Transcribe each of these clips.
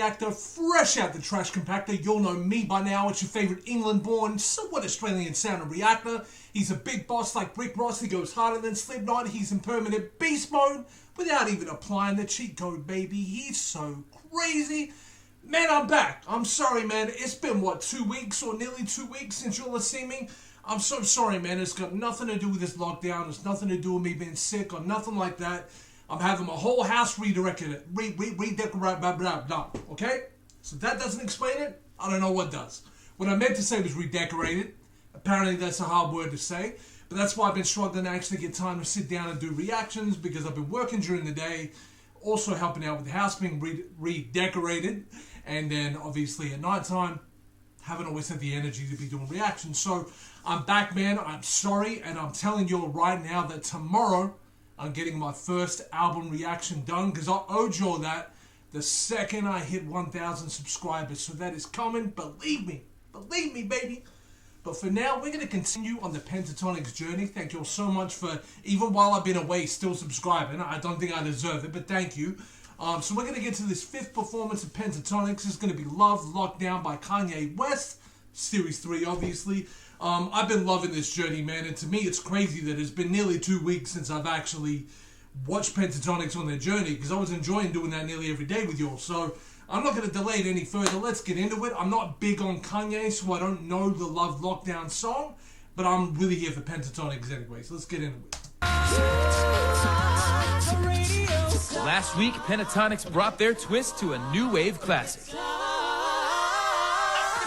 Reactor, fresh out the trash compactor. You'll know me by now. It's your favorite England-born, somewhat Australian-sounding Reactor. He's a big boss like Rick Ross. He goes harder than Slipknot. He's in permanent beast mode without even applying the cheat code, baby. He's so crazy. Man, I'm back. I'm sorry, man. It's been, 2 weeks or nearly 2 weeks since you'll have seen me? I'm so sorry, man. It's got nothing to do with this lockdown. It's nothing to do with me being sick or nothing like that. I'm having my whole house redecorated, okay? So if that doesn't explain it, I don't know what does. What I meant to say was redecorated. Apparently that's a hard word to say, but that's why I've been struggling to actually get time to sit down and do reactions, because I've been working during the day, also helping out with the house being redecorated, and then obviously at nighttime, haven't always had the energy to be doing reactions. So I'm back, man. I'm sorry, and I'm telling you all right now that tomorrow I'm getting my first album reaction done, because I owed you all that the second I hit 1,000 subscribers. So that is coming. Believe me, baby. But for now, we're going to continue on the Pentatonix journey. Thank you all so much for, even while I've been away, still subscribing. I don't think I deserve it, but thank you. So we're going to get to this fifth performance of Pentatonix. It's going to be Love Lockdown by Kanye West. Series 3, obviously. I've been loving this journey, man, and to me it's crazy that it's been nearly 2 weeks since I've actually watched Pentatonix on their journey, because I was enjoying doing that nearly every day with you all. So I'm not going to delay it any further. Let's get into it. I'm not big on Kanye, so I don't know the Love Lockdown song, but I'm really here for Pentatonix anyway, so let's get into it. Last week, Pentatonix brought their twist to a new wave classic.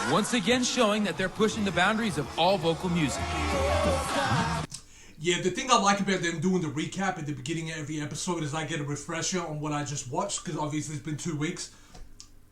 Once again showing that they're pushing the boundaries of all vocal music. Yeah, the thing I like about them doing the recap at the beginning of every episode is I get a refresher on what I just watched, because obviously it's been 2 weeks.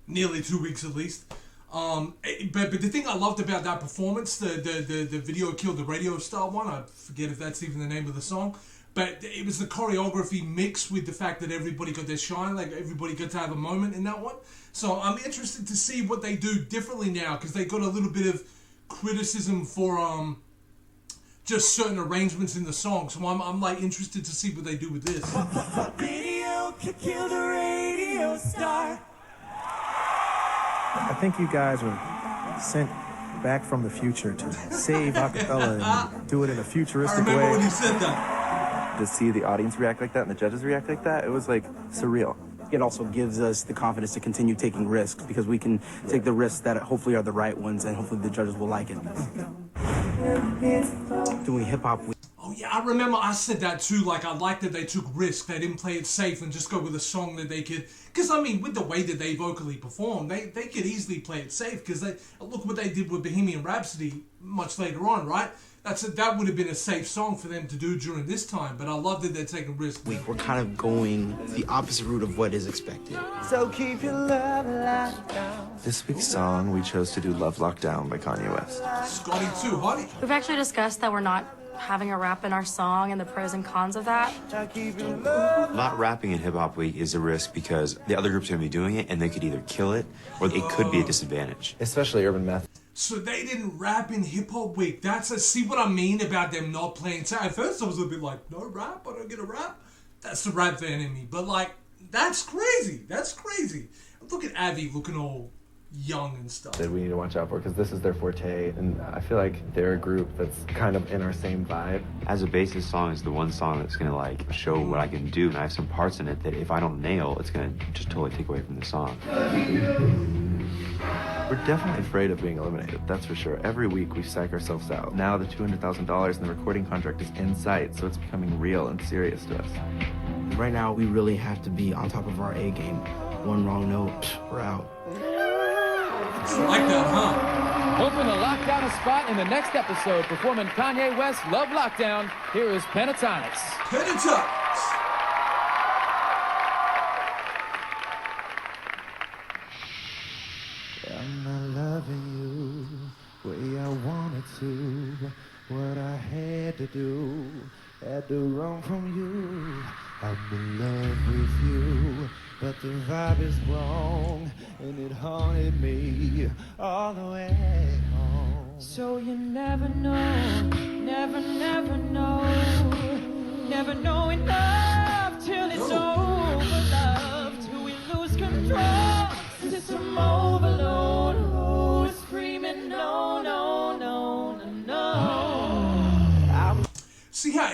Nearly 2 weeks at least. But the thing I loved about that performance, the Video Killed the Radio style one, I forget if that's even the name of the song, but it was the choreography mixed with the fact that everybody got their shine, like everybody got to have a moment in that one. So I'm interested to see what they do differently now, because they got a little bit of criticism for just certain arrangements in the song. So I'm like interested to see what they do with this. Video could kill the radio star. I think you guys were sent back from the future to save acapella and do it in a futuristic way. I remember when you said that. To see the audience react like that and the judges react like that, it was like surreal. It also gives us the confidence to continue taking risks, because we can take the risks that hopefully are the right ones, and hopefully the judges will like it. Doing hip-hop. Oh yeah, I remember I said that too. Like, I liked that they took risks. They didn't play it safe and just go with a song that they could. Because I mean, with the way that they vocally perform, they could easily play it safe. Because look what they did with Bohemian Rhapsody much later on, right? That would have been a safe song for them to do during this time. But I love that they're taking risks. We're kind of going the opposite route of what is expected. So keep your love locked down. This week's song, we chose to do Love Lockdown by Kanye West. Scotty too, honey. We've actually discussed that we're not having a rap in our song and the pros and cons of that. Not rapping in Hip Hop Week is a risk, because the other groups are going to be doing it and they could either kill it or it could be a disadvantage. Especially Urban Math. So they didn't rap in Hip Hop Week. See what I mean about them not playing. At first I was a bit like, no rap? I don't get a rap? That's the rap fan in me. But like, that's crazy. That's crazy. Look at Avi looking all young and stuff. That we need to watch out for, because this is their forte, and I feel like they're a group that's kind of in our same vibe. As a basis song is the one song that's going to like show what I can do, and I have some parts in it that if I don't nail, it's going to just totally take away from the song. We're definitely afraid of being eliminated, that's for sure. Every week we psych ourselves out. Now the $200,000 in the recording contract is in sight, so it's becoming real and serious to us. Right now, we really have to be on top of our A game. One wrong note, we're out. I like that, huh? Hoping to lock down a spot in the next episode, performing Kanye West's Love Lockdown. Here is Pentatonix. Pentatonix. I'm not loving you way I wanted to. What I had to do, had to run from you. I'm in love with you, but the vibe is wrong, and it haunted me all the way home. So you never know, never know, never know enough till it's over, love, till we lose control. It's a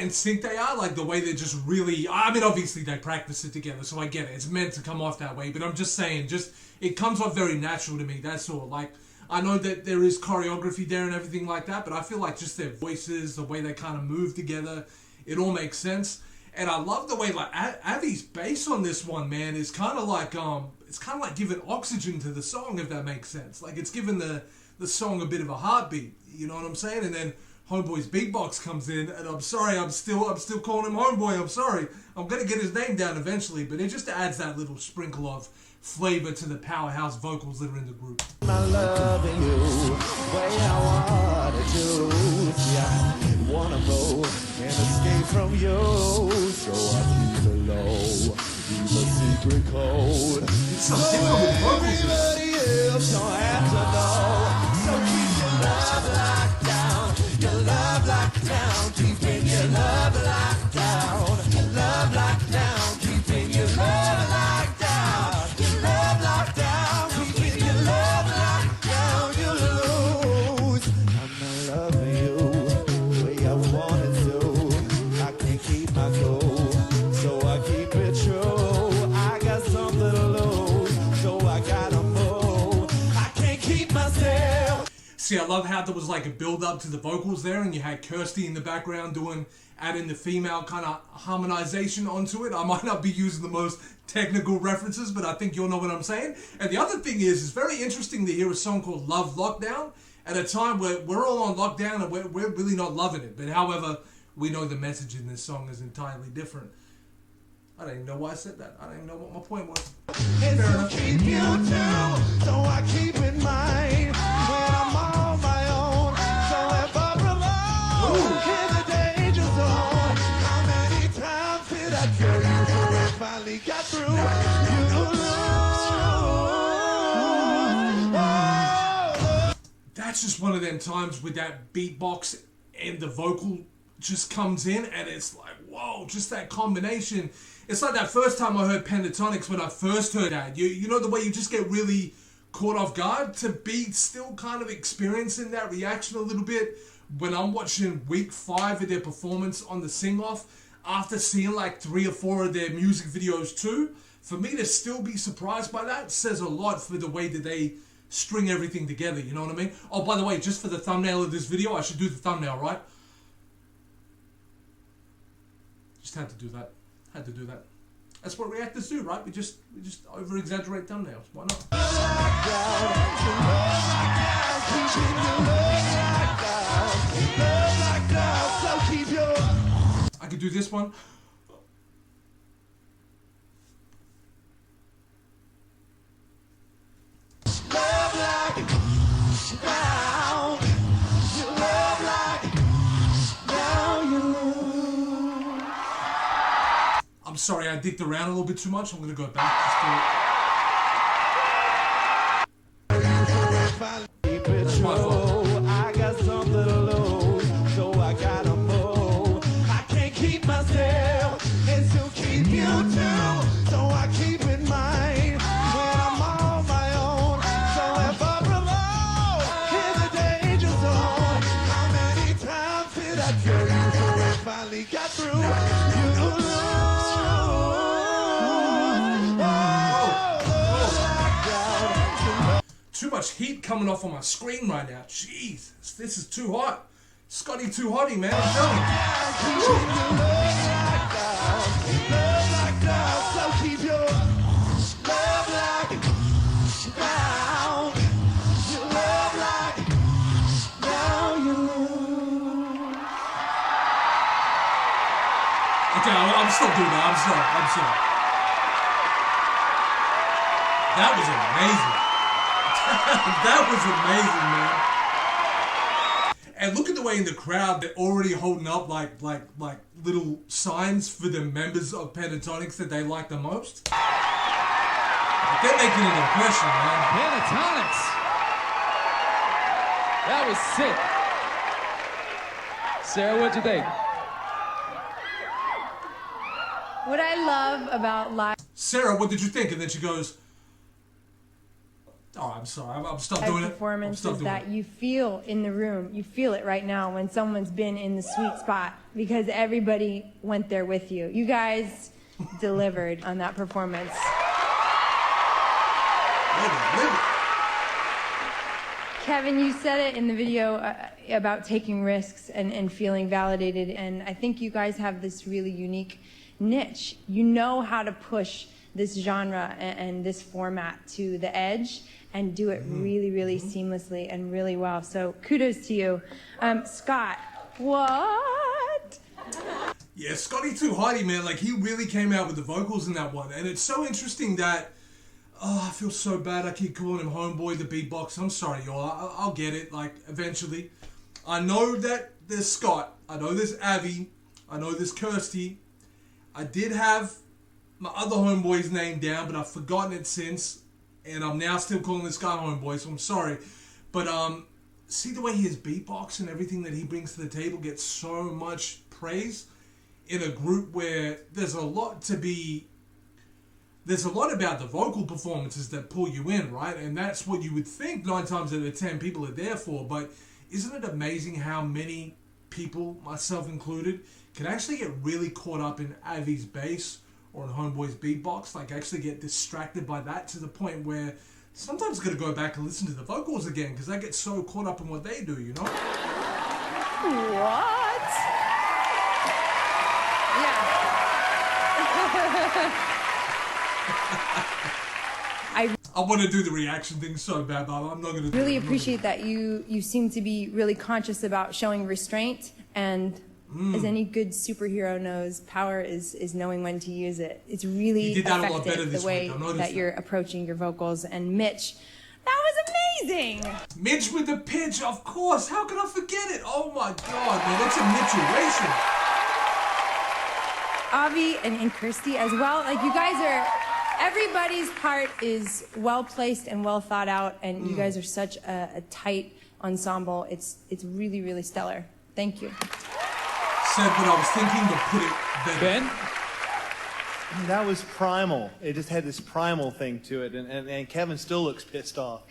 in sync they are, like the way they're just really, I mean, obviously they practice it together, so I get it. It's meant to come off that way, but I'm just saying, it comes off very natural to me, that's all. Like, I know that there is choreography there and everything like that, but I feel like just their voices, the way they kind of move together, it all makes sense. And I love the way, like, Avi's bass on this one, man, is kind of like, it's kind of like giving oxygen to the song, if that makes sense. Like, it's giving the song a bit of a heartbeat, you know what I'm saying? And then Homeboy's beatbox comes in, and I'm sorry, I'm still calling him Homeboy, I'm sorry. I'm gonna get his name down eventually, but it just adds that little sprinkle of flavor to the powerhouse vocals that are in the group. I'm loving you, way I wanna do. Yeah, I wanna go and escape from you, so I keep it low, keep a secret code. It's so different with vocals. Everybody else don't have to know, so keep your love locked down, your love locked down, keeping your love locked down, love locked down, keeping your love locked down, your love locked down, keeping your love locked down, you lose. I'm not loving you the way I wanted to. I can't keep my cool, so I keep it true. I got something to lose, so I gotta move. I can't keep myself. See, I love how there was like a build up to the vocals there, and you had Kirsty in the background adding the female kind of harmonization onto it. I might not be using the most technical references, but I think you'll know what I'm saying. And the other thing is, it's very interesting to hear a song called Love Lockdown at a time where we're all on lockdown and we're really not loving it. But however, we know the message in this song is entirely different. I don't even know why I said that. I don't even know what my point was. And so keep you too, so I keep in mind when I'm on my own. So if I'm alone in the danger zone, how many times did I tell you before it finally got through? That's just one of them times with that beatbox and the vocal just comes in, and it's like, whoa, just that combination. It's like that first time I heard Pentatonix, when I first heard that. You know the way you just get really caught off guard, to be still kind of experiencing that reaction a little bit when I'm watching week 5 of their performance on the sing-off, after seeing like 3 or 4 of their music videos too. For me to still be surprised by that says a lot for the way that they string everything together, you know what I mean? Oh, by the way, just for the thumbnail of this video, I should do the thumbnail, right? Just had to do that. Had to do that. That's what reactors do, right? We just over-exaggerate thumbnails. Why not? I could do this one. I'm sorry, I dicked around a little bit too much. I'm gonna go back. That's my fault. I got something to lose, so I gotta move. I can't keep myself, and so keep you too, so I keep in mind when I'm on my own. So if I'm alone in the danger zone, how many times did I tell you before it finally got through? You lose. Too much heat coming off on my screen right now. Jeez, this is too hot. Scotty too hotty, man. I'm telling Okay, I'm still doing that. I'm sorry. That was amazing. That was amazing, man. And look at the way in the crowd they're already holding up like little signs for the members of Pentatonix that they like the most. Like, they're making an impression, man. Pentatonix. That was sick. Sarah, what'd you think? What I love about live... Sarah, what did you think? And then she goes... Oh, I'm sorry. I'm still doing it. Performance is that you feel in the room, you feel it right now when someone's been in the sweet spot because everybody went there with you. You guys delivered on that performance. Kevin, you said it in the video about taking risks and feeling validated, and I think you guys have this really unique niche. You know how to push this genre and this format to the edge and do it really, really seamlessly and really well. So kudos to you. Scott, what? Yeah, Scotty Too Heidi, man, like he really came out with the vocals in that one. And it's so interesting that, I feel so bad I keep calling him Homeboy the beatbox. I'm sorry, y'all. I'll get it, like, eventually. I know that there's Scott. I know there's Avi. I know there's Kirsty. I did have my other homeboy's name down, but I've forgotten it since. And I'm now still calling this guy Homeboy, so I'm sorry. But, see the way his beatbox and everything that he brings to the table gets so much praise in a group where there's a lot about the vocal performances that pull you in, right? And that's what you would think 9 times out of 10 people are there for. But isn't it amazing how many people, myself included, can actually get really caught up in Avi's bass or in Homeboy's beatbox, like actually get distracted by that to the point where sometimes I've got to go back and listen to the vocals again because I get so caught up in what they do, you know? What? Yeah. I want to do the reaction thing so bad, but I'm not going to do it. Really appreciate that you seem to be really conscious about showing restraint, and as any good superhero knows, power is knowing when to use it. It's really effective the way that you're approaching your vocals. And Mitch, that was amazing! Mitch with the pitch, of course. How can I forget it? Oh my God, man, that's a Mitch Avi and Kirsty as well. Like, you guys are, everybody's part is well placed and well thought out, and you guys are such a tight ensemble. It's really, really stellar. Thank you. Said what I was thinking, but put it better. Ben? That was primal. It just had this primal thing to it, and Kevin still looks pissed off.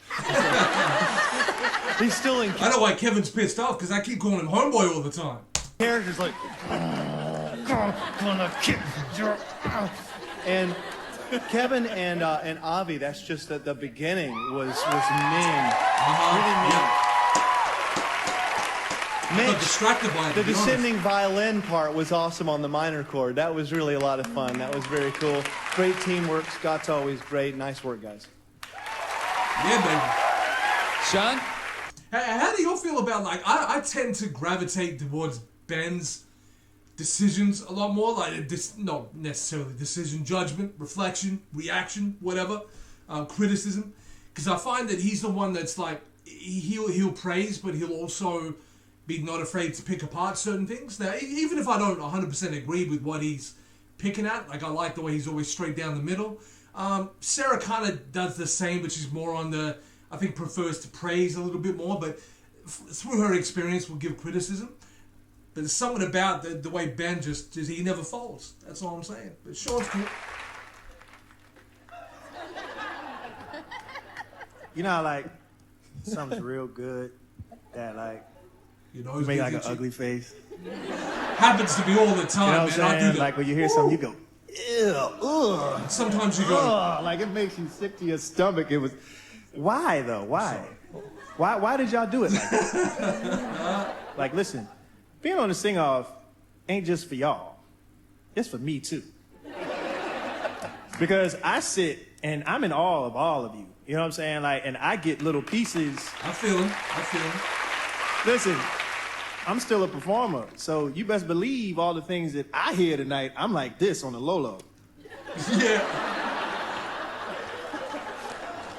He's still in. I know why Kevin's pissed off, because I keep calling him Homeboy all the time. Character's like, gonna kick your. And Kevin and Avi, that's just the beginning was mean, really mean. Yeah. Mitch, distracted by it, the descending violin part was awesome on the minor chord. That was really a lot of fun. That was very cool. Great teamwork. Scott's always great. Nice work, guys. Yeah, baby. Sean? How do you feel about, like, I tend to gravitate towards Ben's decisions a lot more, like, not necessarily decision, judgment, reflection, reaction, whatever, criticism, because I find that he's the one that's, like, he'll praise, but he'll also be not afraid to pick apart certain things. Now, even if I don't 100% agree with what he's picking at, like I like the way he's always straight down the middle. Sarah kind of does the same, but she's more on the, I think, prefers to praise a little bit more, but through her experience will give criticism. But there's something about the way Ben just he never folds. That's all I'm saying. But Sean's cool. You know, like, something's real good that, like, you make like an ugly face. Happens to be all the time, you know man. I do that. Like when you hear something, you go, ew, ugh. Sometimes you go, like it makes you sick to your stomach. It was, why though? Why? Why did y'all do it like that? Like, listen, being on the sing-off ain't just for y'all. It's for me too. Because I sit and I'm in awe of all of you. You know what I'm saying? Like, and I get little pieces. I feel him. Listen, I'm still a performer, so you best believe all the things that I hear tonight, I'm like this on the low-low. Yeah.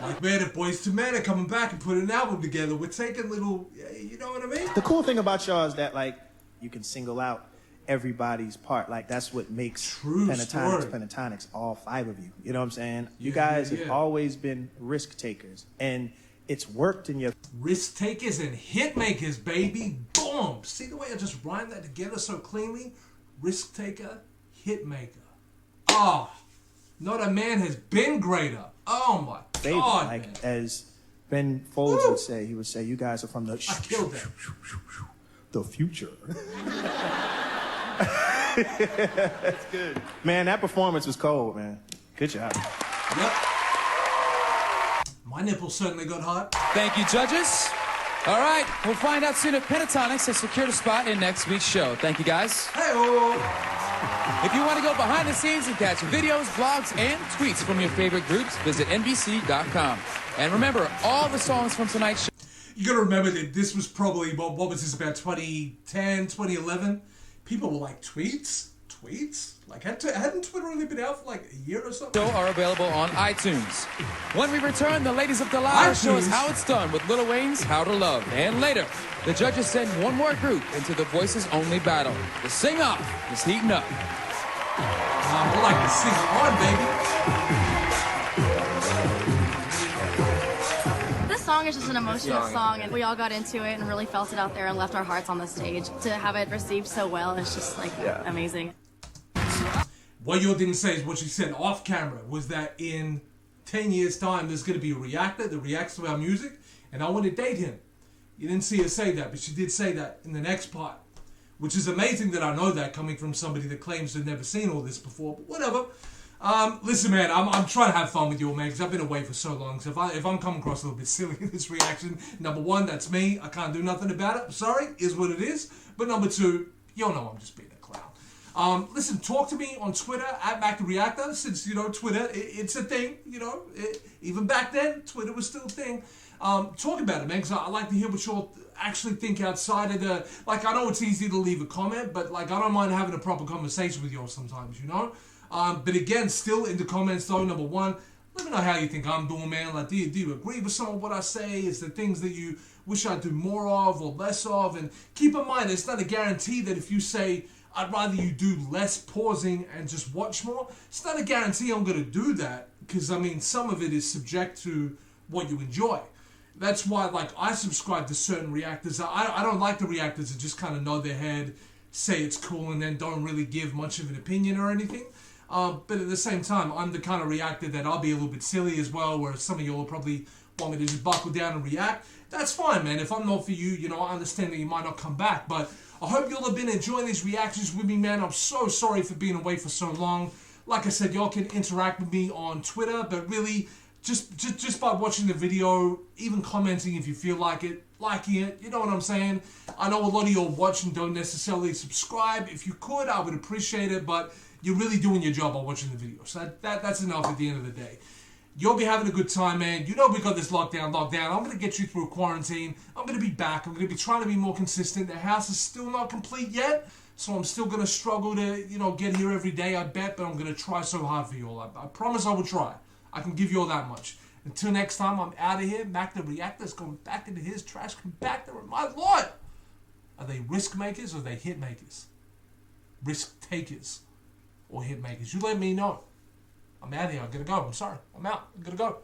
Like, man, if Boys to Men are coming back and putting an album together, we're taking little, you know what I mean? The cool thing about y'all is that, like, you can single out everybody's part. Like, that's what makes Pentatonix, all 5 of you. You know what I'm saying? You guys have always been risk takers, and it's worked in your... Risk takers and hit makers, baby. Boom. See the way I just rhymed that together so cleanly? Risk taker, hit maker. Oh, not a man has been greater. Oh my God, like, man. as Ben Folds would say, you guys are from the... I killed that. The future. That's good. Man, that performance was cold, man. Good job. Yep. My nipples certainly got hot. Thank you, judges. All right, we'll find out soon if Pentatonix has secured a spot in next week's show. Thank you, guys. Hey-oh. If you want to go behind the scenes and catch videos, blogs, and tweets from your favorite groups, visit NBC.com. And remember, all the songs from tonight's show... You gotta remember that this was probably, what was this, about 2010, 2011? People were like, tweets? Tweets? Like, hadn't Twitter only been out for like a year or something? Are available on iTunes. When we return, the ladies of Delilah show us how it's done with Lil Wayne's How to Love. And later, the judges send one more group into the Voices Only battle. The sing-off is heating up. More like the sing-on, baby. This song is just an emotional song, and we all got into it and really felt it out there and left our hearts on the stage. To have it received so well is just like amazing. What you didn't say is what she said off camera was that in 10 years' time there's going to be a reactor that reacts to our music, and I want to date him. You didn't see her say that, but she did say that in the next part, which is amazing that I know that coming from somebody that claims to have never seen all this before, but whatever. Listen, man, I'm trying to have fun with you all, man, because I've been away for so long, so if I'm coming across a little bit silly in this reaction, number one, that's me. I can't do nothing about it. I'm sorry, is what it is. But number two, you all know I'm just being a clown. Listen, talk to me on Twitter, @MacTheReactor, since, Twitter, it's a thing, even back then, Twitter was still a thing. Talk about it, man, because I like to hear what you all actually think outside of the, I know it's easy to leave a comment, but, I don't mind having a proper conversation with you all sometimes, But again, still in the comments, though, number one, let me know how you think I'm doing, man. Do you agree with some of what I say? Is there things that you wish I'd do more of or less of? And keep in mind, it's not a guarantee that if you say, I'd rather you do less pausing and just watch more, it's not a guarantee I'm going to do that, because, some of it is subject to what you enjoy. That's why, I subscribe to certain reactors. I don't like the reactors that just kind of nod their head, say it's cool, and then don't really give much of an opinion or anything. But at the same time, I'm the kind of reactor that I'll be a little bit silly as well, where some of you will probably want me to just buckle down and react. That's fine, man. If I'm not for you, I understand that you might not come back, but I hope y'all have been enjoying these reactions with me, man. I'm so sorry for being away for so long. Like I said, y'all can interact with me on Twitter, but really, just by watching the video, even commenting if you feel like it, liking it, you know what I'm saying? I know a lot of y'all watch and don't necessarily subscribe. If you could, I would appreciate it, but you're really doing your job by watching the video. So that's enough at the end of the day. You'll be having a good time, man. We got this lockdown. I'm going to get you through quarantine. I'm going to be back. I'm going to be trying to be more consistent. The house is still not complete yet, so I'm still going to struggle to, get here every day, I bet, but I'm going to try so hard for you all. I promise I will try. I can give you all that much. Until next time, I'm out of here. Mac the Reactor's going back into his trash compactor. My Lord! Are they risk makers or are they hit makers? Risk takers or hit makers? You let me know. I'm out of here. I'm going to go. I'm sorry. I'm out. I'm going to go.